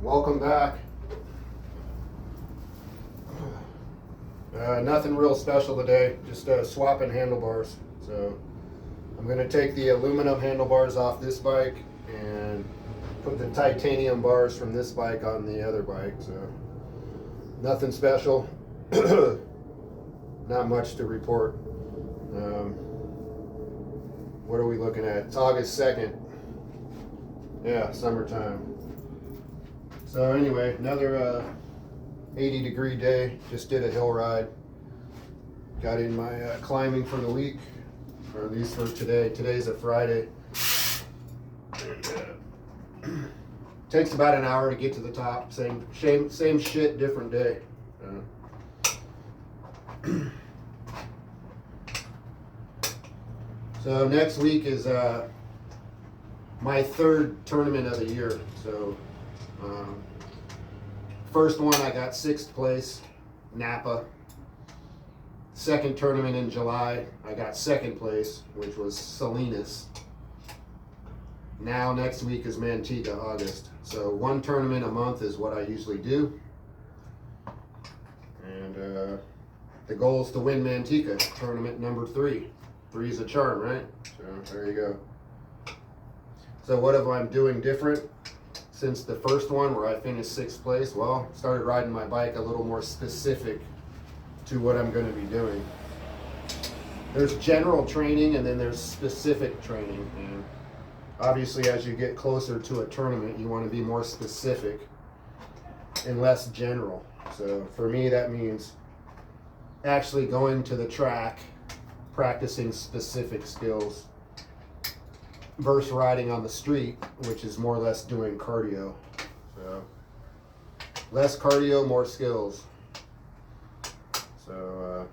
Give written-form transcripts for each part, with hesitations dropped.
Welcome back. Nothing real special today, just swapping handlebars. So I'm going to take the aluminum handlebars off this bike and put the titanium bars from this bike on the other bike. So nothing special, not much to report. What are we looking at? It's August 2nd. Yeah, summertime. So anyway, another 80-degree day. Just did a hill ride. Got in my climbing for the week, or at least for today. Today's a Friday. And, takes about an hour to get to the top. Same shit, different day. So next week is my third tournament of the year. So first one I got 6th place, Napa. Second tournament in July, I got 2nd place, which was Salinas. Now next week is Manteca, August. So one tournament a month is what I usually do. And the goal is to win Manteca, tournament number 3. 3 is a charm, right? So there you go. So what am I doing different since the first one where I finished 6th place? Well, started riding my bike a little more specific to what I'm going to be doing. There's general training and then there's specific training. And obviously as you get closer to a tournament, you want to be more specific and less general. So for me, that means actually going to the track, practicing specific skills versus riding on the street, which is more or less doing cardio. So less cardio, more skills. So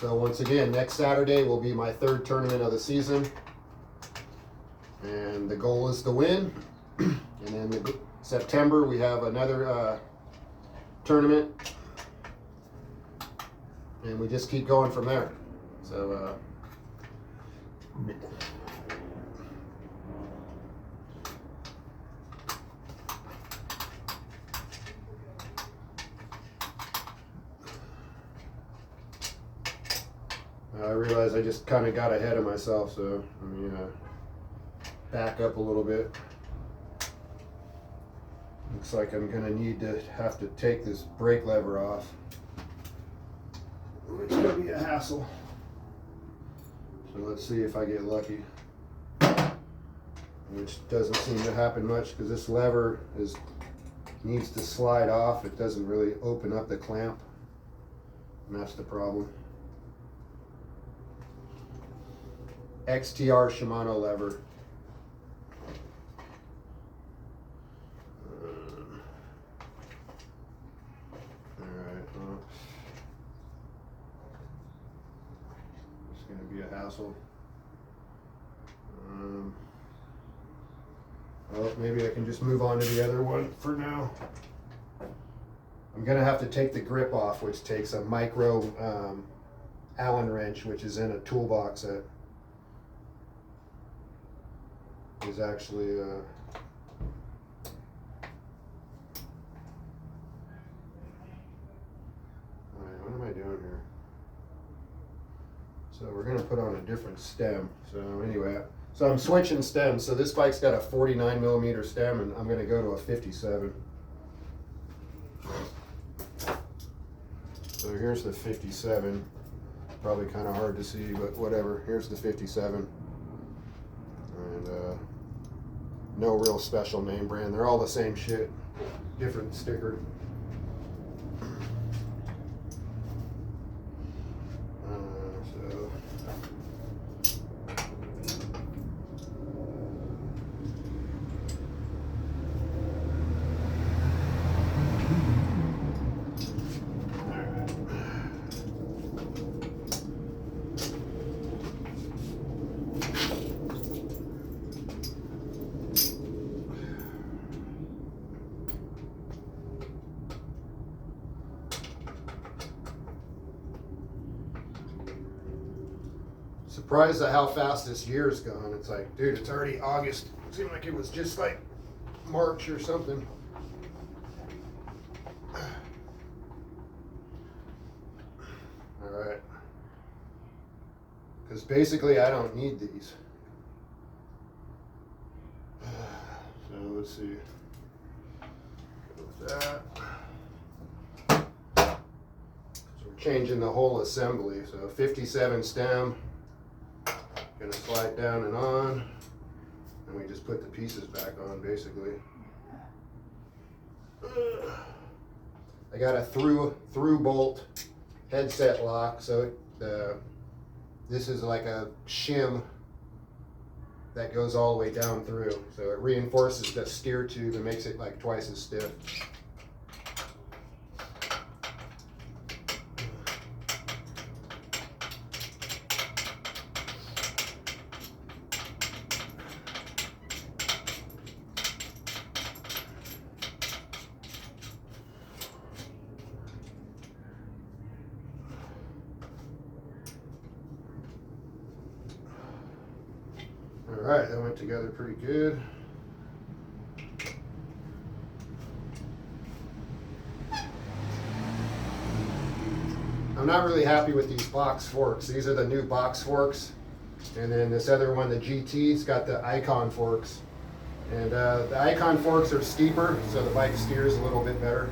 once again, next Saturday will be my 3rd tournament of the season, and the goal is to win. And then September we have another tournament, and we just keep going from there. So I realize I just kind of got ahead of myself, so let me back up a little bit. Looks like I'm gonna have to take this brake lever off, which is gonna be a hassle. So let's see if I get lucky, which doesn't seem to happen much because this lever needs to slide off. It doesn't really open up the clamp, and that's the problem. XTR Shimano lever. Alright, well, it's going to be a hassle. Well, maybe I can just move on to the other one for now. I'm going to have to take the grip off, which takes a micro Allen wrench, which is in a toolbox that is actually alright, what am I doing here? So we're gonna put on a different stem. So anyway, so I'm switching stems. So this bike's got a 49mm stem, and I'm gonna go to a 57. So here's the 57. Probably kind of hard to see, but whatever. Here's the 57. And no real special name brand. They're all the same shit, different sticker. Surprised at how fast this year's gone. It's like, dude, it's already August. It seemed like it was just like March or something. All right. Because basically I don't need these. So let's see. Go with that. So we're changing the whole assembly. So 57 stem. Gonna slide down and on. And we just put the pieces back on basically. I got a through bolt headset lock, so this is like a shim that goes all the way down through. So it reinforces the steer tube and makes it like twice as stiff. All right, that went together pretty good. I'm not really happy with these box forks. These are the new box forks. And then this other one, the GT's got the Icon forks. And the Icon forks are steeper, so the bike steers a little bit better.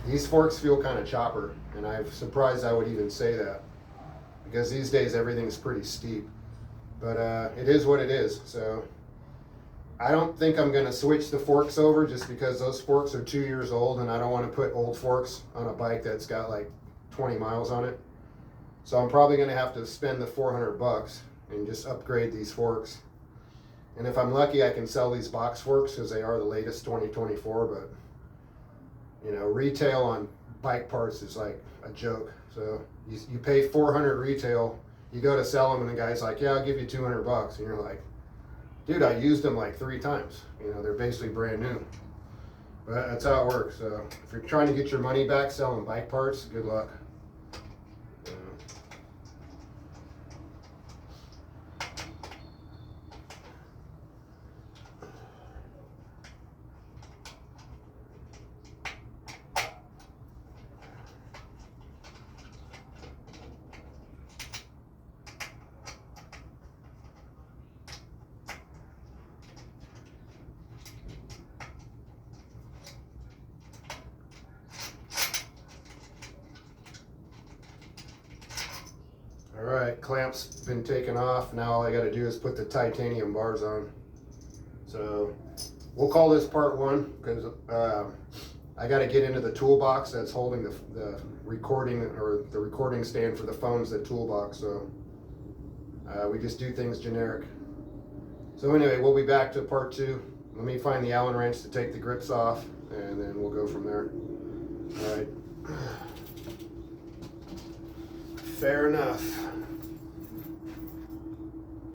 These forks feel kind of chopper, and I'm surprised I would even say that, because these days everything's pretty steep. But it is what it is. So I don't think I'm going to switch the forks over, just because those forks are 2 years old and I don't want to put old forks on a bike that's got like 20 miles on it. So I'm probably going to have to spend the $400 and just upgrade these forks. And if I'm lucky, I can sell these box forks because they are the latest 2024. But you know, retail on bike parts is like a joke. So you pay $400 retail. You go to sell them and the guy's like, yeah, I'll give you $200. And you're like, dude, I used them like 3 times. You know, they're basically brand new. But that's how it works. So if you're trying to get your money back selling bike parts, good luck. All right, clamps been taken off. Now all I got to do is put the titanium bars on. So we'll call this part 1, because I got to get into the toolbox that's holding the recording, or the recording stand for the phone's the toolbox. So we just do things generic. So anyway, we'll be back to part 2. Let me find the Allen wrench to take the grips off, and then we'll go from there. All right. Fair enough.